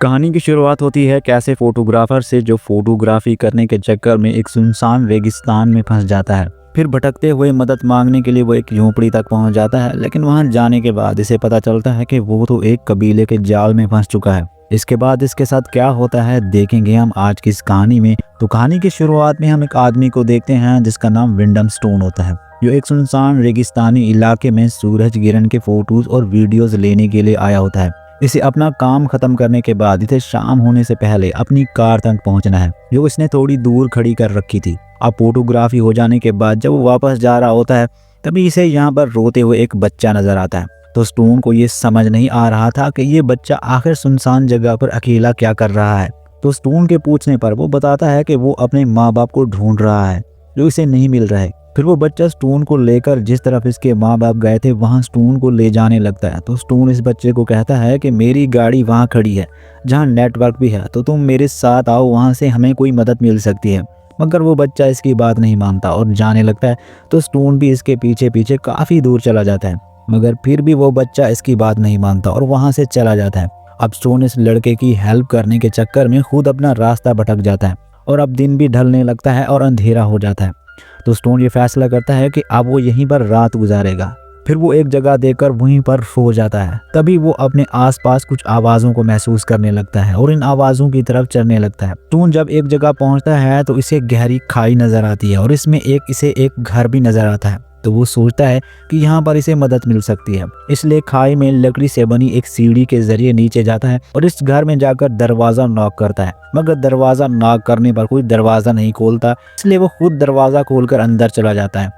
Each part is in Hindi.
कहानी की शुरुआत होती है कैसे फोटोग्राफर से जो फोटोग्राफी करने के चक्कर में एक सुनसान रेगिस्तान में फंस जाता है। फिर भटकते हुए मदद मांगने के लिए वो एक झोपड़ी तक पहुंच जाता है, लेकिन वहां जाने के बाद इसे पता चलता है कि वो तो एक कबीले के जाल में फंस चुका है। इसके बाद इसके साथ क्या होता है देखेंगे हम आज की इस कहानी में। तो कहानी की शुरुआत में हम एक आदमी को देखते हैं जिसका नाम विंडम स्टोन होता है, जो एक सुनसान रेगिस्तानी इलाके में सूरज गिरन के फोटोज और वीडियोज लेने के लिए आया होता है। इसे अपना काम खत्म करने के बाद इसे शाम होने से पहले अपनी कार तक पहुंचना है, जो इसने थोड़ी दूर खड़ी कर रखी थी। अब फोटोग्राफी हो जाने के बाद जब वो वापस जा रहा होता है, तभी इसे यहाँ पर रोते हुए एक बच्चा नजर आता है। तो स्टोन को ये समझ नहीं आ रहा था कि ये बच्चा आखिर सुनसान जगह पर अकेला क्या कर रहा है। तो स्टोन के पूछने पर वो बताता है कि वो अपने माँ बाप को ढूंढ रहा है, जो इसे नहीं मिल रहा है। फिर वो बच्चा स्टोन को लेकर जिस तरफ इसके माँ बाप गए थे वहाँ स्टोन को ले जाने लगता है। तो स्टोन इस बच्चे को कहता है कि मेरी गाड़ी वहाँ खड़ी है जहाँ नेटवर्क भी है, तो तुम मेरे साथ आओ, वहाँ से हमें कोई मदद मिल सकती है। मगर वो बच्चा इसकी बात नहीं मानता और जाने लगता है। तो स्टोन भी इसके पीछे पीछे काफ़ी दूर चला जाता है, मगर फिर भी वो बच्चा इसकी बात नहीं मानता और वहाँ से चला जाता है। अब स्टोन इस लड़के की हेल्प करने के चक्कर में खुद अपना रास्ता भटक जाता है और अब दिन भी ढलने लगता है और अंधेरा हो जाता है। तो स्टोन ये फैसला करता है कि अब वो यहीं पर रात गुजारेगा। फिर वो एक जगह देखकर वहीं पर सो जाता है। तभी वो अपने आसपास कुछ आवाज़ों को महसूस करने लगता है और इन आवाज़ों की तरफ चलने लगता है। स्टोन जब एक जगह पहुंचता है तो इसे गहरी खाई नजर आती है और इसमें इसे एक घर भी नजर आता है। तो वो सोचता है कि यहाँ पर इसे मदद मिल सकती है, इसलिए खाई में लकड़ी से बनी एक सीढ़ी के जरिए नीचे जाता है और इस घर में जाकर दरवाजा नॉक करता है। मगर दरवाजा नॉक करने पर कोई दरवाजा नहीं खोलता, इसलिए वो खुद दरवाजा खोलकर अंदर चला जाता है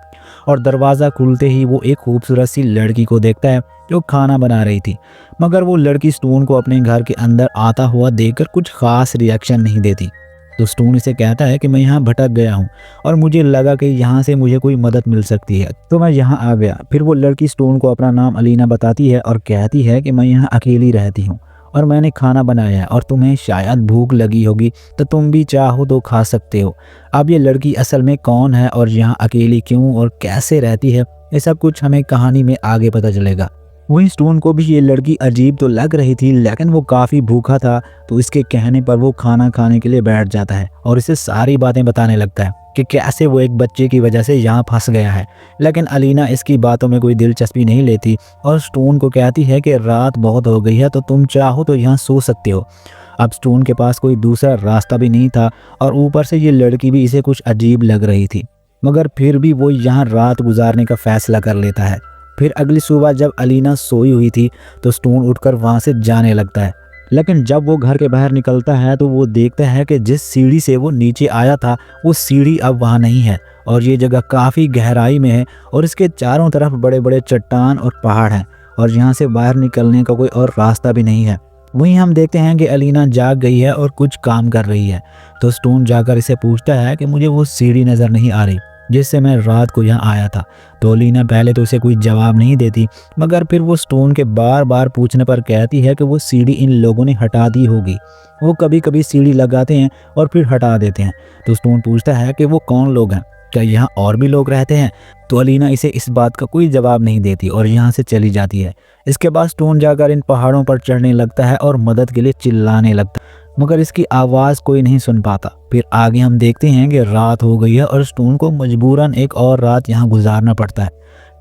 और दरवाजा खुलते ही वो एक खूबसूरत सी लड़की को देखता है जो खाना बना रही थी। मगर वो लड़की स्टोन को अपने घर के अंदर आता हुआ देखकर कुछ खास रिएक्शन नहीं देती। तो स्टोन इसे कहता है कि मैं यहाँ भटक गया हूँ और मुझे लगा कि यहाँ से मुझे कोई मदद मिल सकती है, तो मैं यहाँ आ गया। फिर वो लड़की स्टोन को अपना नाम अलीना बताती है और कहती है कि मैं यहाँ अकेली रहती हूँ और मैंने खाना बनाया है और तुम्हें शायद भूख लगी होगी, तो तुम भी चाहो तो खा सकते हो। अब ये लड़की असल में कौन है और यहाँ अकेली क्यों और कैसे रहती है, ये सब कुछ हमें कहानी में आगे पता चलेगा। वहीं स्टोन को भी ये लड़की अजीब तो लग रही थी, लेकिन वो काफ़ी भूखा था, तो इसके कहने पर वो खाना खाने के लिए बैठ जाता है और इसे सारी बातें बताने लगता है कि कैसे वो एक बच्चे की वजह से यहाँ फंस गया है। लेकिन अलीना इसकी बातों में कोई दिलचस्पी नहीं लेती और स्टोन को कहती है कि रात बहुत हो गई है, तो तुम चाहो तो यहाँ सो सकते हो। अब स्टोन के पास कोई दूसरा रास्ता भी नहीं था और ऊपर से ये लड़की भी इसे कुछ अजीब लग रही थी, मगर फिर भी वो यहाँ रात गुजारने का फैसला कर लेता है। फिर अगली सुबह जब अलीना सोई हुई थी तो स्टोन उठकर वहाँ से जाने लगता है, लेकिन जब वो घर के बाहर निकलता है तो वो देखता है कि जिस सीढ़ी से वो नीचे आया था वो सीढ़ी अब वहाँ नहीं है और ये जगह काफ़ी गहराई में है और इसके चारों तरफ बड़े बड़े चट्टान और पहाड़ हैं और यहाँ से बाहर निकलने का कोई और रास्ता भी नहीं है। वहीं हम देखते हैं कि अलीना जाग गई है और कुछ काम कर रही है। तो स्टोन जाकर इसे पूछता है कि मुझे वो सीढ़ी नज़र नहीं आ रही जिससे मैं रात को यहाँ आया था। तो अलीना पहले तो उसे कोई जवाब नहीं देती, मगर फिर वो स्टोन के बार बार पूछने पर कहती है कि वो सीढ़ी इन लोगों ने हटा दी होगी। वो कभी कभी सीढ़ी लगाते हैं और फिर हटा देते हैं। तो स्टोन पूछता है कि वो कौन लोग हैं, क्या यहाँ और भी लोग रहते हैं। तो अलीना इसे इस बात का कोई जवाब नहीं देती और यहाँ से चली जाती है। इसके बाद स्टोन जाकर इन पहाड़ों पर चढ़ने लगता है और मदद के लिए चिल्लाने लगता है, मगर इसकी आवाज़ कोई नहीं सुन पाता। फिर आगे हम देखते हैं कि रात हो गई है और स्टोन को मजबूरन एक और रात यहाँ गुजारना पड़ता है।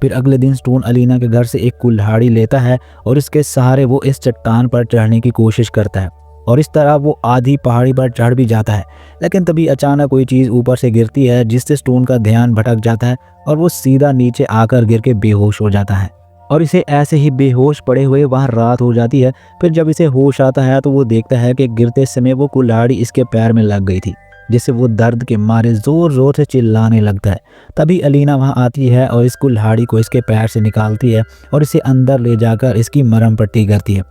फिर अगले दिन स्टोन अलीना के घर से एक कुल्हाड़ी लेता है और इसके सहारे वो इस चट्टान पर चढ़ने की कोशिश करता है और इस तरह वो आधी पहाड़ी पर चढ़ भी जाता है। लेकिन तभी अचानक कोई चीज़ ऊपर से गिरती है जिससे स्टोन का ध्यान भटक जाता है और वो सीधा नीचे आकर गिर के बेहोश हो जाता है और इसे ऐसे ही बेहोश पड़े हुए वहाँ रात हो जाती है। फिर जब इसे होश आता है तो वो देखता है कि गिरते समय वो कुल्हाड़ी इसके पैर में लग गई थी, जिससे वो दर्द के मारे ज़ोर ज़ोर से चिल्लाने लगता है। तभी अलीना वहाँ आती है और इस कुल्हाड़ी को इसके पैर से निकालती है और इसे अंदर ले जाकर इसकी मरहम पट्टी करती है।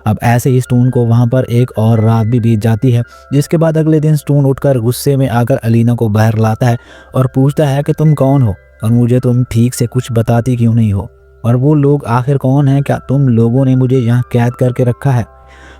अब ऐसे ही स्टोन को वहाँ पर एक और रात भी बीत जाती है, जिसके बाद अगले दिन स्टोन उठकर गुस्से में आकर अलीना को बाहर लाता है और पूछता है कि तुम कौन हो और मुझे तुम ठीक से कुछ बताती क्यों नहीं हो, और वो लोग आखिर कौन हैं, क्या तुम लोगों ने मुझे यहाँ कैद करके रखा है,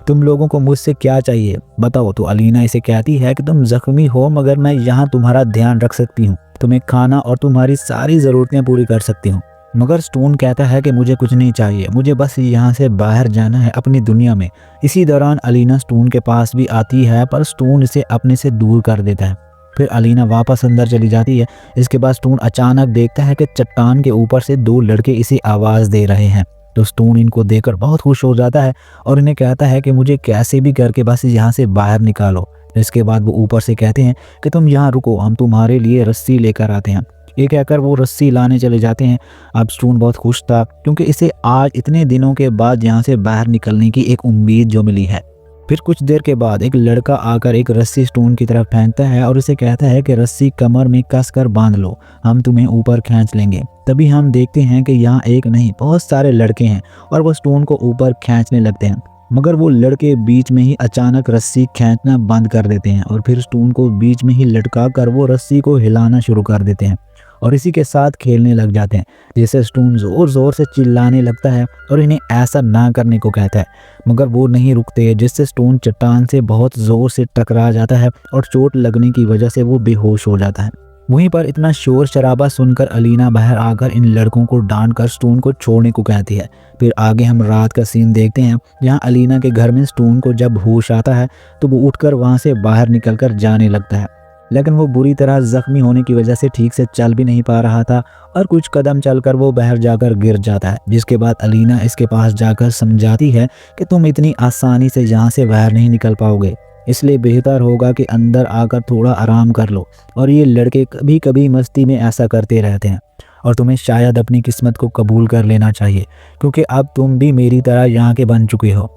तुम लोगों को मुझसे क्या चाहिए बताओ। तो अलीना इसे कहती है कि तुम जख्मी हो मगर मैं यहाँ तुम्हारा ध्यान रख सकती हूँ, तुम्हें खाना और तुम्हारी सारी ज़रूरतें पूरी कर सकती हूँ, मगर स्टोन कहता है कि मुझे कुछ नहीं चाहिए, मुझे बस यहाँ से बाहर जाना है अपनी दुनिया में। इसी दौरान अलीना स्टोन के पास भी आती है, पर स्टोन इसे अपने से दूर कर देता है। फिर अलीना वापस अंदर चली जाती है। इसके बाद स्टोन अचानक देखता है कि चट्टान के ऊपर से 2 लड़के इसे आवाज़ दे रहे हैं। तो स्टोन इनको देखकर बहुत खुश हो जाता है और इन्हें कहता है कि मुझे कैसे भी करके बस यहाँ से बाहर निकालो। इसके बाद वो ऊपर से कहते हैं कि तुम यहाँ रुको, हम तुम्हारे लिए रस्सी लेकर आते हैं। ये कहकर वो रस्सी लाने चले जाते हैं। अब स्टोन बहुत खुश था क्योंकि इसे आज इतने दिनों के बाद यहाँ से बाहर निकलने की एक उम्मीद जो मिली है। फिर कुछ देर के बाद एक लड़का आकर एक रस्सी स्टोन की तरफ फेंकता है और उसे कहता है कि रस्सी कमर में कस कर बांध लो, हम तुम्हें ऊपर खींच लेंगे। तभी हम देखते हैं कि यहाँ एक नहीं बहुत सारे लड़के हैं और वो स्टोन को ऊपर खींचने लगते हैं, मगर वो लड़के बीच में ही अचानक रस्सी खींचना बंद कर देते हैं और फिर स्टोन को बीच में ही लटका कर वो रस्सी को हिलाना शुरू कर देते हैं और इसी के साथ खेलने लग जाते हैं। जिससे स्टोन ज़ोर ज़ोर से चिल्लाने लगता है और इन्हें ऐसा ना करने को कहता है, मगर वो नहीं रुकते, जिससे स्टोन चट्टान से बहुत ज़ोर से टकरा जाता है और चोट लगने की वजह से वो बेहोश हो जाता है। वहीं पर इतना शोर शराबा सुनकर अलीना बाहर आकर इन लड़कों को डांट कर स्टोन को छोड़ने को कहती है। फिर आगे हम रात का सीन देखते हैं, जहां अलीना के घर में स्टोन को जब होश आता है तो वो उठकर वहां से बाहर निकलकर जाने लगता है, लेकिन वो बुरी तरह जख्मी होने की वजह से ठीक से चल भी नहीं पा रहा था और कुछ कदम चलकर वो बाहर जाकर गिर जाता है। जिसके बाद अलीना इसके पास जाकर समझाती है कि तुम इतनी आसानी से यहाँ से बाहर नहीं निकल पाओगे, इसलिए बेहतर होगा कि अंदर आकर थोड़ा आराम कर लो। और ये लड़के कभी कभी मस्ती में ऐसा करते रहते हैं और तुम्हें शायद अपनी किस्मत को कबूल कर लेना चाहिए, क्योंकि अब तुम भी मेरी तरह यहाँ के बन चुके हो।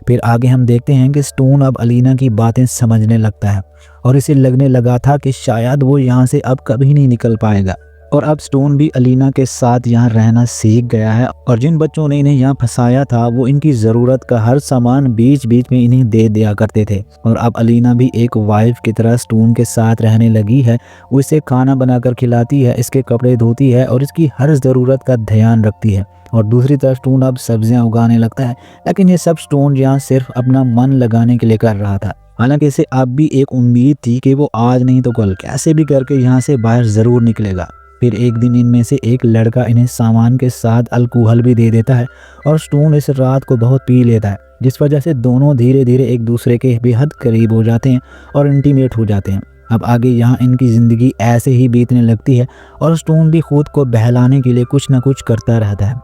फिर आगे हम देखते हैं कि स्टोन अब अलीना की बातें समझने लगता है और इसे लगने लगा था कि शायद वो यहाँ से अब कभी नहीं निकल पाएगा। और अब स्टोन भी अलीना के साथ यहाँ रहना सीख गया है और जिन बच्चों ने इन्हें यहाँ फंसाया था वो इनकी ज़रूरत का हर सामान बीच बीच में इन्हें दे दिया करते थे। और अब अलीना भी एक वाइफ की तरह स्टोन के साथ रहने लगी है। वो इसे खाना बनाकर खिलाती है, इसके कपड़े धोती है और इसकी हर ज़रूरत का ध्यान रखती है। और दूसरी तरफ स्टोन अब सब्जियां उगाने लगता है, लेकिन ये सब स्टोन यहाँ सिर्फ अपना मन लगाने के लिए कर रहा था। हालांकि इसे अब भी एक उम्मीद थी कि वो आज नहीं तो कल कैसे भी करके यहाँ से बाहर ज़रूर निकलेगा। फिर एक दिन इनमें से एक लड़का इन्हें सामान के साथ अल्कोहल भी दे देता है और स्टोन इस रात को बहुत पी लेता है, जिस वजह से दोनों धीरे धीरे एक दूसरे के बेहद करीब हो जाते हैं और इंटीमेट हो जाते हैं। अब आगे यहाँ इनकी ज़िंदगी ऐसे ही बीतने लगती है और स्टोन भी खुद को बहलाने के लिए कुछ ना कुछ करता रहता है।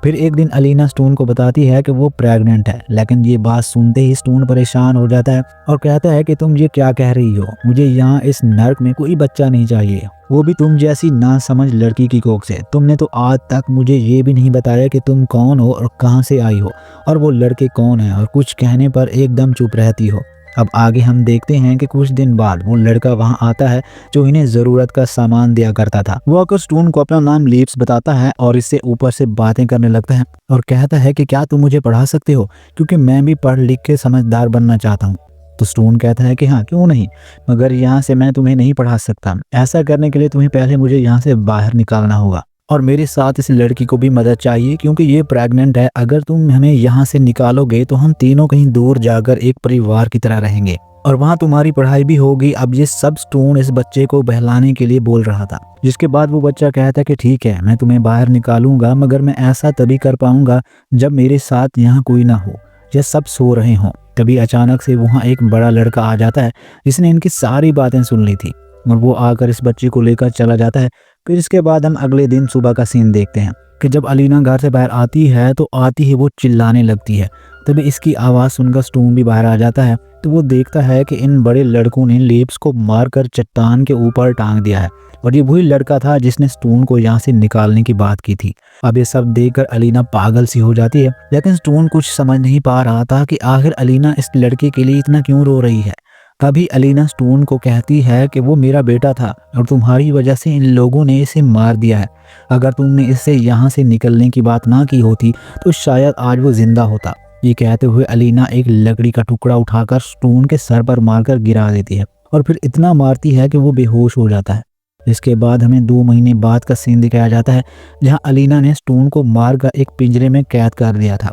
फिर एक दिन अलीना स्टोन को बताती है कि वो प्रेग्नेंट है, लेकिन ये बात सुनते ही स्टोन परेशान हो जाता है और कहता है कि तुम ये क्या कह रही हो, मुझे यहाँ इस नर्क में कोई बच्चा नहीं चाहिए, वो भी तुम जैसी नासमझ लड़की की कोख से। तुमने तो आज तक मुझे ये भी नहीं बताया कि तुम कौन हो और कहाँ से आई हो और वो लड़के कौन है, और कुछ कहने पर एकदम चुप रहती हो। अब आगे हम देखते हैं कि कुछ दिन बाद वो लड़का वहां आता है जो इन्हें ज़रूरत का सामान दिया करता था। वो आकर स्टोन को अपना नाम लीप्स बताता है और इससे ऊपर से बातें करने लगता है और कहता है कि क्या तुम मुझे पढ़ा सकते हो, क्योंकि मैं भी पढ़ लिख के समझदार बनना चाहता हूँ। तो स्टोन कहता है कि हाँ क्यों नहीं, मगर यहाँ से मैं तुम्हें नहीं पढ़ा सकता। ऐसा करने के लिए तुम्हें पहले मुझे यहाँ से बाहर निकालना होगा और मेरे साथ इस लड़की को भी मदद चाहिए, क्योंकि ये प्रेग्नेंट है। अगर तुम हमें यहाँ से निकालोगे तो हम तीनों कहीं दूर जाकर एक परिवार की तरह रहेंगे और वहाँ तुम्हारी पढ़ाई भी होगी। अब ये सब स्टोन इस बच्चे को बहलाने के लिए बोल रहा था, जिसके बाद वो बच्चा कहता है कि ठीक है मैं तुम्हें बाहर निकालूंगा, मगर मैं ऐसा तभी कर पाऊंगा जब मेरे साथ यहाँ कोई ना हो या सब सो रहे हों। तभी अचानक से वहाँ एक बड़ा लड़का आ जाता है जिसने इनकी सारी बातें सुन ली थी और वो आकर इस बच्चे को लेकर चला जाता है। फिर इसके बाद हम अगले दिन सुबह का सीन देखते हैं कि जब अलीना घर से बाहर आती है तो आती ही वो चिल्लाने लगती है। तभी इसकी आवाज़ सुनकर स्टोन भी बाहर आ जाता है। तो वो देखता है कि इन बड़े लड़कों ने लीप्स को मारकर चट्टान के ऊपर टांग दिया है और ये वही लड़का था जिसने स्टोन को यहाँ से निकालने की बात की थी। अब ये सब देखकर अलीना पागल सी हो जाती है, लेकिन स्टोन कुछ समझ नहीं पा रहा था कि आखिर अलीना इस लड़के के लिए इतना क्यों रो रही है। तभी अलीना स्टोन को कहती है कि वो मेरा बेटा था और तुम्हारी वजह से इन लोगों ने इसे मार दिया है। अगर तुमने इससे यहाँ से निकलने की बात ना की होती तो शायद आज वो जिंदा होता। ये कहते हुए अलीना एक लकड़ी का टुकड़ा उठाकर स्टोन के सर पर मारकर गिरा देती है और फिर इतना मारती है कि वो बेहोश हो जाता है। इसके बाद हमें 2 महीने बाद का सीन दिखाया जाता है, जहाँ अलीना ने स्टोन को मारकर एक पिंजरे में कैद कर दिया था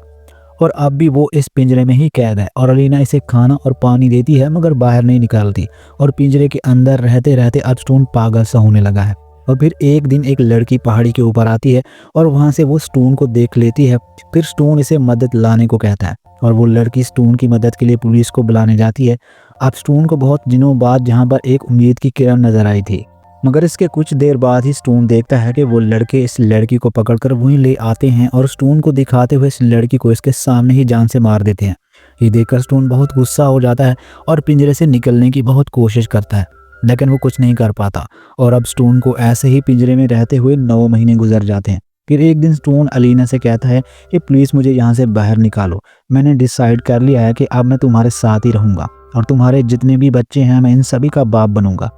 और अब भी वो इस पिंजरे में ही कैद है और अलीना इसे खाना और पानी देती है मगर बाहर नहीं निकालती और पिंजरे के अंदर रहते रहते अब स्टोन पागल सा होने लगा है। और फिर एक दिन एक लड़की पहाड़ी के ऊपर आती है और वहाँ से वो स्टोन को देख लेती है। फिर स्टोन इसे मदद लाने को कहता है और वो लड़की स्टोन की मदद के लिए पुलिस को बुलाने जाती है। अब स्टोन को बहुत दिनों बाद जहाँ पर एक उम्मीद की किरण नजर आई थी, मगर इसके कुछ देर बाद ही स्टोन देखता है कि वो लड़के इस लड़की को पकड़कर वहीं ले आते हैं और स्टोन को दिखाते हुए इस लड़की को इसके सामने ही जान से मार देते हैं। ये देखकर स्टोन बहुत गुस्सा हो जाता है और पिंजरे से निकलने की बहुत कोशिश करता है, लेकिन वो कुछ नहीं कर पाता और अब स्टोन को ऐसे ही पिंजरे में रहते हुए 9 महीने गुजर जाते हैं। फिर एक दिन स्टोन अलीना से कहता है कि प्लीज़ मुझे यहाँ से बाहर निकालो, मैंने डिसाइड कर लिया है कि अब मैं तुम्हारे साथ ही रहूँगा और तुम्हारे जितने भी बच्चे हैं मैं इन सभी का बाप बनूंगा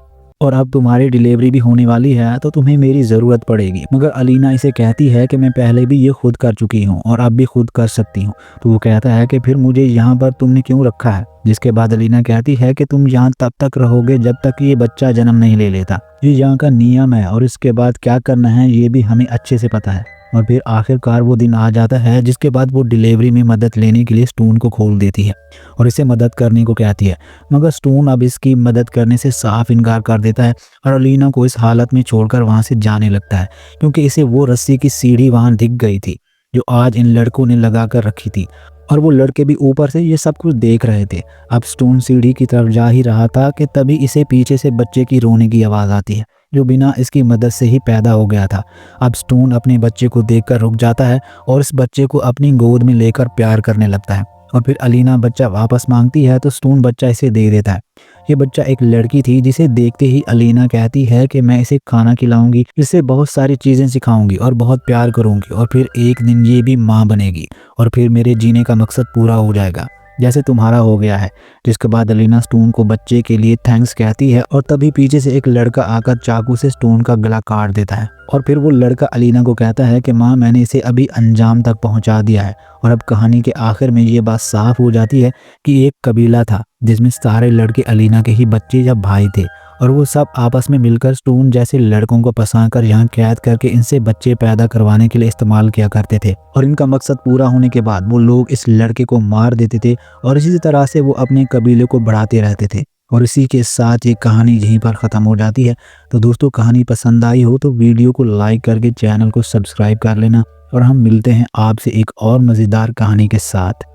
और अब तुम्हारी डिलीवरी भी होने वाली है तो तुम्हें मेरी ज़रूरत पड़ेगी। मगर अलीना इसे कहती है कि मैं पहले भी ये खुद कर चुकी हूँ और अब भी खुद कर सकती हूँ। तो वो कहता है कि फिर मुझे यहाँ पर तुमने क्यों रखा है। जिसके बाद अलीना कहती है कि तुम यहाँ तब तक रहोगे जब तक ये बच्चा जन्म नहीं ले लेता। ये यहाँ का नियम है और इसके बाद क्या करना है ये भी हमें अच्छे से पता है। और फिर आखिरकार वो दिन आ जाता है जिसके बाद वो डिलीवरी में मदद लेने के लिए स्टोन को खोल देती है और इसे मदद करने को कहती है। मगर स्टोन अब इसकी मदद करने से साफ इनकार कर देता है और अलीना को इस हालत में छोड़कर वहाँ से जाने लगता है, क्योंकि इसे वो रस्सी की सीढ़ी वहाँ दिख गई थी जो आज इन लड़कों ने लगा कर रखी थी और वो लड़के भी ऊपर से ये सब कुछ देख रहे थे। अब स्टोन सीढ़ी की तरफ जा ही रहा था कि तभी इसे पीछे से बच्चे की रोने की आवाज़ आती है जो बिना इसकी मदद से ही पैदा हो गया था। अब स्टोन अपने बच्चे को देखकर रुक जाता है और इस बच्चे को अपनी गोद में लेकर प्यार करने लगता है और फिर अलीना बच्चा वापस मांगती है तो स्टोन बच्चा इसे दे देता है। ये बच्चा एक लड़की थी जिसे देखते ही अलीना कहती है कि मैं इसे खाना खिलाऊंगी, इसे बहुत सारी चीज़ें सिखाऊंगी और बहुत प्यार करूंगी और फिर एक दिन ये भी माँ बनेगी और फिर मेरे जीने का मकसद पूरा हो जाएगा जैसे तुम्हारा हो गया है। जिसके बाद अलीना स्टोन को बच्चे के लिए थैंक्स कहती है और तभी पीछे से एक लड़का आकर चाकू से स्टोन का गला काट देता है और फिर वो लड़का अलीना को कहता है कि माँ मैंने इसे अभी अंजाम तक पहुंचा दिया है। और अब कहानी के आखिर में ये बात साफ हो जाती है कि एक कबीला था जिसमें सारे लड़के अलीना के ही बच्चे या भाई थे और वो सब आपस में मिलकर स्टोन जैसे लड़कों को फंसाकर यहाँ कैद करके इनसे बच्चे पैदा करवाने के लिए इस्तेमाल किया करते थे। और इनका मकसद पूरा होने के बाद वो लोग इस लड़के को मार देते थे और इसी तरह से वो अपने कबीले को बढ़ाते रहते थे। और इसी के साथ ये कहानी यहीं पर ख़त्म हो जाती है। तो दोस्तों कहानी पसंद आई हो तो वीडियो को लाइक करके चैनल को सब्सक्राइब कर लेना और हम मिलते हैं आपसे एक और मज़ेदार कहानी के साथ।